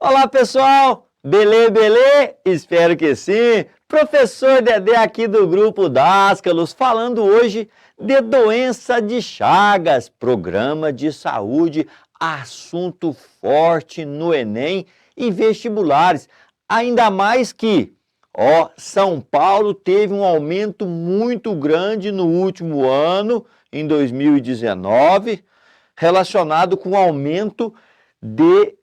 Olá, pessoal! Belê, belê? Espero que sim! Professor Dedé aqui do Grupo Dascalos, falando hoje de doença de Chagas, programa de saúde, assunto forte no Enem e vestibulares. Ainda mais que, São Paulo teve um aumento muito grande no último ano, em 2019, relacionado com o aumento de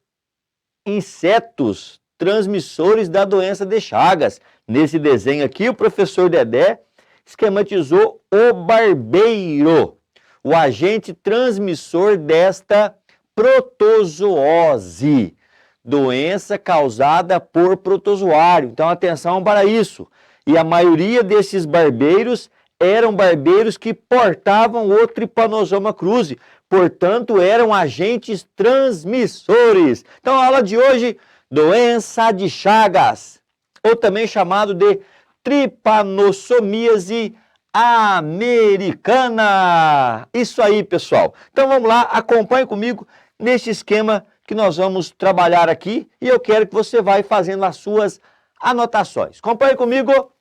insetos transmissores da doença de Chagas. Nesse desenho aqui, o professor Dedé esquematizou o barbeiro, o agente transmissor desta protozoose, doença causada por protozoário. Então, atenção para isso. E a maioria desses barbeiros eram barbeiros que portavam o Trypanosoma cruzi, portanto, eram agentes transmissores. Então, a aula de hoje, doença de Chagas, ou também chamado de tripanossomíase americana. Isso aí, pessoal. Então, vamos lá, acompanhe comigo neste esquema que nós vamos trabalhar aqui e eu quero que você vá fazendo as suas anotações. Acompanhe comigo.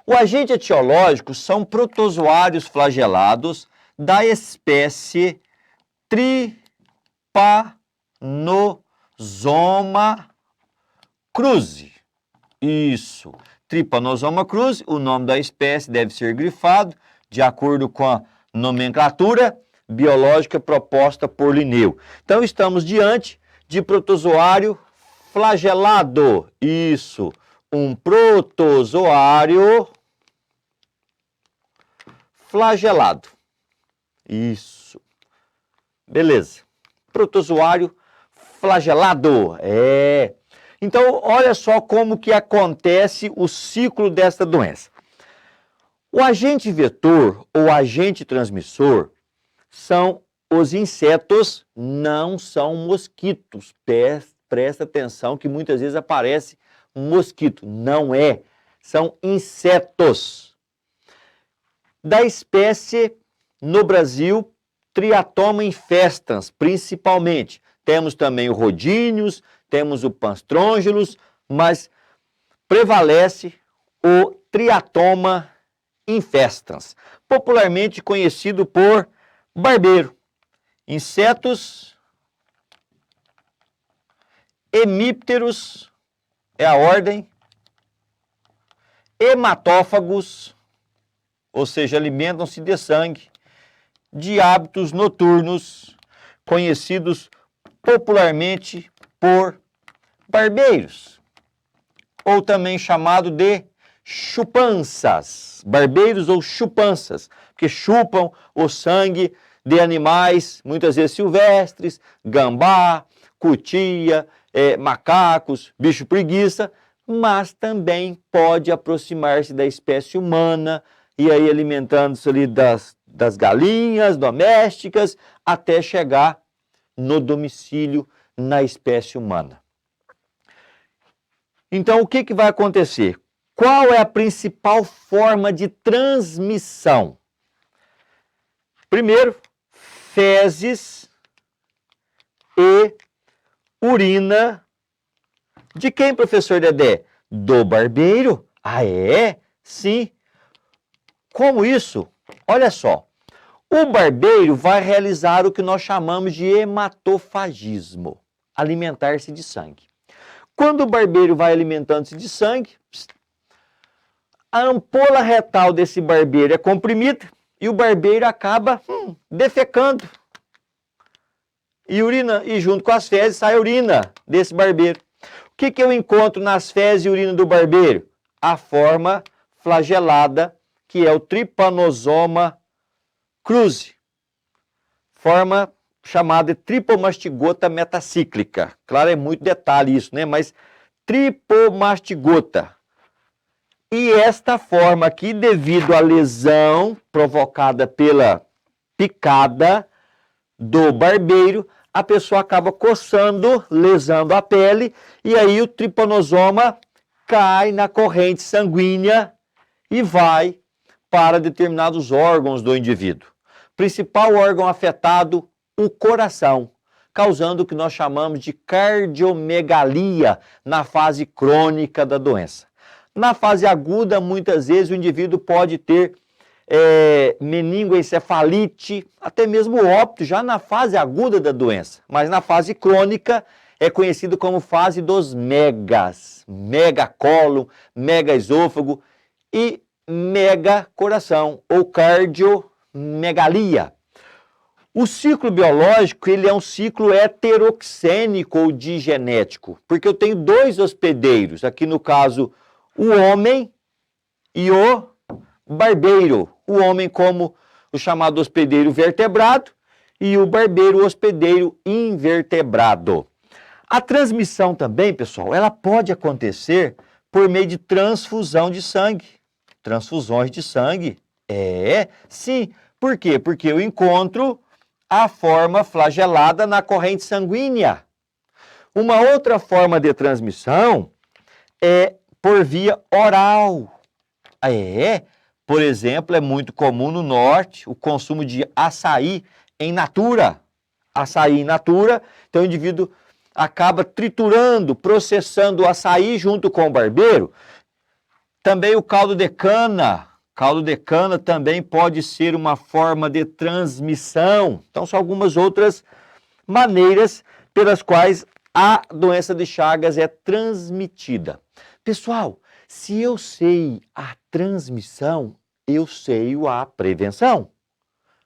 O agente etiológico são protozoários flagelados da espécie Trypanosoma cruzi. Isso, Trypanosoma cruzi, o nome da espécie deve ser grifado de acordo com a nomenclatura biológica proposta por Linneu. Então, estamos diante de protozoário flagelado. Isso, um protozoário flagelado. Isso. Beleza. Protozoário flagelado. Então, olha só como que acontece o ciclo dessa doença. O agente vetor ou agente transmissor são os insetos, não são mosquitos. Presta atenção que muitas vezes aparece mosquito. Não é. São insetos. Da espécie, no Brasil, Triatoma infestans, principalmente. Temos também o Rhodinius, temos o Panstrongelus, mas prevalece o Triatoma infestans, popularmente conhecido por barbeiro. Insetos hemípteros é a ordem, hematófagos, ou seja, alimentam-se de sangue, de hábitos noturnos, conhecidos popularmente por barbeiros, ou também chamado de chupanças, barbeiros ou chupanças, que chupam o sangue de animais, muitas vezes silvestres, gambá, cutia, macacos, bicho preguiça, mas também pode aproximar-se da espécie humana, e aí alimentando-se ali das galinhas domésticas, até chegar no domicílio na espécie humana. Então, o que vai acontecer? Qual é a principal forma de transmissão? Primeiro, fezes e urina. De quem, professor Dedé? Do barbeiro? Ah, é? Sim. Como isso? Olha só. O barbeiro vai realizar o que nós chamamos de hematofagismo, alimentar-se de sangue. Quando o barbeiro vai alimentando-se de sangue, a ampola retal desse barbeiro é comprimida e o barbeiro acaba defecando. E urina, e junto com as fezes sai a urina desse barbeiro. O que eu encontro nas fezes e urina do barbeiro? A forma flagelada, que é o Trypanosoma cruzi, forma chamada de tripomastigota metacíclica. Claro, é muito detalhe isso, né? Mas tripomastigota. E esta forma aqui, devido à lesão provocada pela picada do barbeiro, a pessoa acaba coçando, lesando a pele, e aí o tripanosoma cai na corrente sanguínea e vai para determinados órgãos do indivíduo. Principal órgão afetado, o coração. causando o que nós chamamos de cardiomegalia na fase crônica da doença. Na fase aguda, muitas vezes o indivíduo pode ter meningoencefalite, até mesmo óbito, já na fase aguda da doença. Mas na fase crônica é conhecido como fase dos megas, megacólon, megaesôfago e megacoração, ou cardiomegalia. O ciclo biológico, ele é um ciclo heteroxênico ou digenético, porque eu tenho dois hospedeiros, aqui no caso o homem e o barbeiro. O homem como o chamado hospedeiro vertebrado e o barbeiro o hospedeiro invertebrado. A transmissão também, pessoal, ela pode acontecer por meio de transfusão de sangue. Transfusões de sangue? Sim. Por quê? Porque eu encontro a forma flagelada na corrente sanguínea. Uma outra forma de transmissão é por via oral. Por exemplo, é muito comum no norte o consumo de açaí em natura. Açaí in natura, então o indivíduo acaba triturando, processando o açaí junto com o barbeiro. Também o caldo de cana. Caldo de cana também pode ser uma forma de transmissão. Então, são algumas outras maneiras pelas quais a doença de Chagas é transmitida. Pessoal, se eu sei a transmissão, eu sei a prevenção.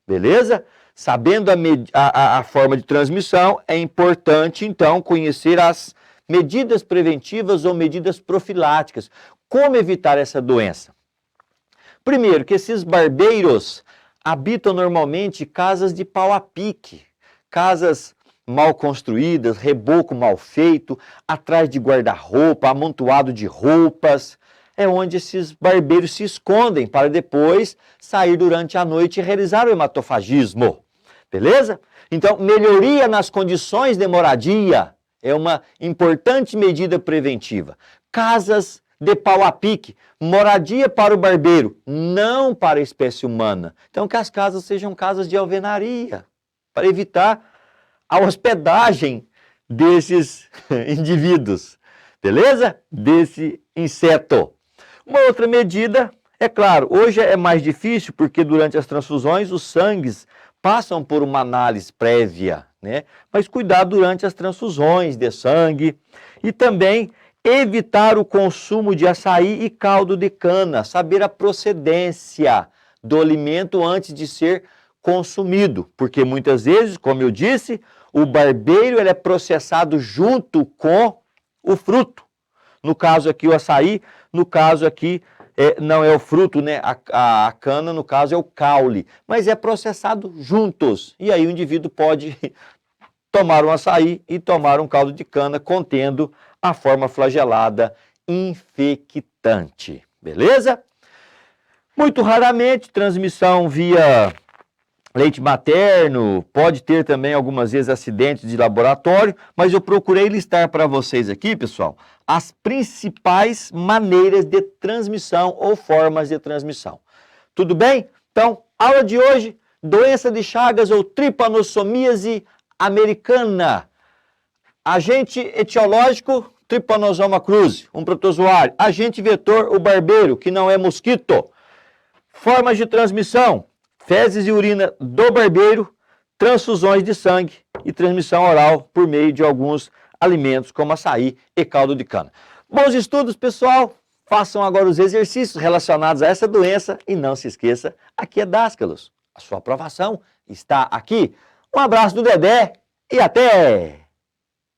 Beleza? Sabendo a forma de transmissão, é importante, então, conhecer as medidas preventivas ou medidas profiláticas. Como evitar essa doença? Primeiro, que esses barbeiros habitam normalmente casas de pau a pique, casas mal construídas, reboco mal feito, atrás de guarda-roupa, amontoado de roupas. É onde esses barbeiros se escondem para depois sair durante a noite e realizar o hematofagismo. Beleza? Então, melhoria nas condições de moradia é uma importante medida preventiva. Casas de pau a pique, moradia para o barbeiro, não para a espécie humana. Então, que as casas sejam casas de alvenaria, para evitar a hospedagem desses indivíduos, beleza? Desse inseto. Uma outra medida, é claro, hoje é mais difícil porque durante as transfusões os sangues passam por uma análise prévia, né? Mas cuidar durante as transfusões de sangue e também evitar o consumo de açaí e caldo de cana, saber a procedência do alimento antes de ser consumido, porque muitas vezes, como eu disse, o barbeiro ele é processado junto com o fruto. No caso aqui o açaí, no caso aqui não é o fruto, né? A cana, no caso, é o caule, mas é processado juntos. E aí o indivíduo pode tomar um açaí e tomar um caldo de cana contendo a forma flagelada infectante. Beleza? Muito raramente, transmissão via leite materno, pode ter também algumas vezes acidentes de laboratório, mas eu procurei listar para vocês aqui, pessoal, as principais maneiras de transmissão ou formas de transmissão. Tudo bem? Então, aula de hoje, doença de Chagas ou tripanossomíase americana. Agente etiológico, Trypanosoma cruzi, um protozoário. Agente vetor, o barbeiro, que não é mosquito. Formas de transmissão, fezes e urina do barbeiro, transfusões de sangue e transmissão oral por meio de alguns alimentos como açaí e caldo de cana. Bons estudos, pessoal. Façam agora os exercícios relacionados a essa doença e não se esqueça, aqui é Dascalos. A sua aprovação está aqui. Um abraço do Dedé e até!